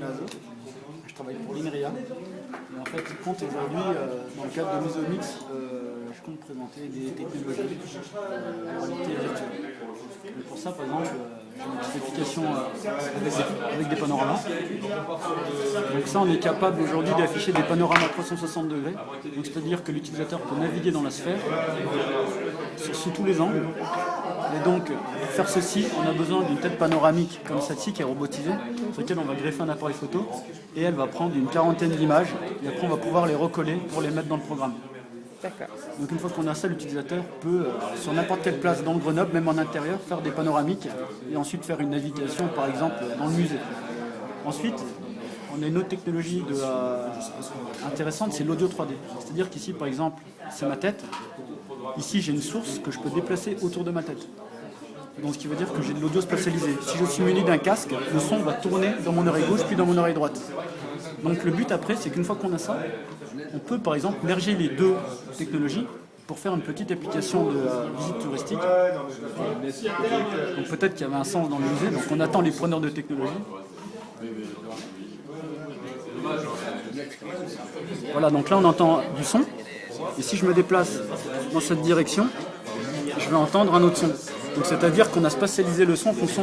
Martin Azo. Je travaille pour l'INRIA. Et en fait, je compte aujourd'hui, dans le cadre de Musomix, je compte présenter des technologies en réalité virtuelle. Et pour ça, par exemple, j'ai des applications avec des panoramas. Donc ça, on est capable aujourd'hui d'afficher des panoramas 360 degrés. Donc c'est-à-dire que l'utilisateur peut naviguer dans la sphère sous tous les angles. Et donc, pour faire ceci, on a besoin d'une tête panoramique comme celle-ci qui est robotisée, sur laquelle on va greffer un appareil photo et elle va prendre une quarantaine d'images et après on va pouvoir les recoller pour les mettre dans le programme. D'accord. Donc une fois qu'on a ça, l'utilisateur peut, sur n'importe quelle place dans Grenoble, même en intérieur, faire des panoramiques et ensuite faire une navigation, par exemple, dans le musée. Ensuite, on a une autre technologie intéressante, c'est l'audio 3D. C'est-à-dire qu'ici, par exemple, c'est ma tête. Ici, j'ai une source que je peux déplacer autour de ma tête. Donc ce qui veut dire que j'ai de l'audio spatialisé. Si je suis muni d'un casque, le son va tourner dans mon oreille gauche puis dans mon oreille droite. Donc le but après, c'est qu'une fois qu'on a ça, on peut par exemple merger les deux technologies pour faire une petite application de visite touristique. Donc peut-être qu'il y avait un sens dans le musée, donc on attend les preneurs de technologie. Voilà, donc là on entend du son. Et si je me déplace dans cette direction, je vais entendre un autre son. Donc c'est-à-dire qu'on a spatialisé le son en fonction de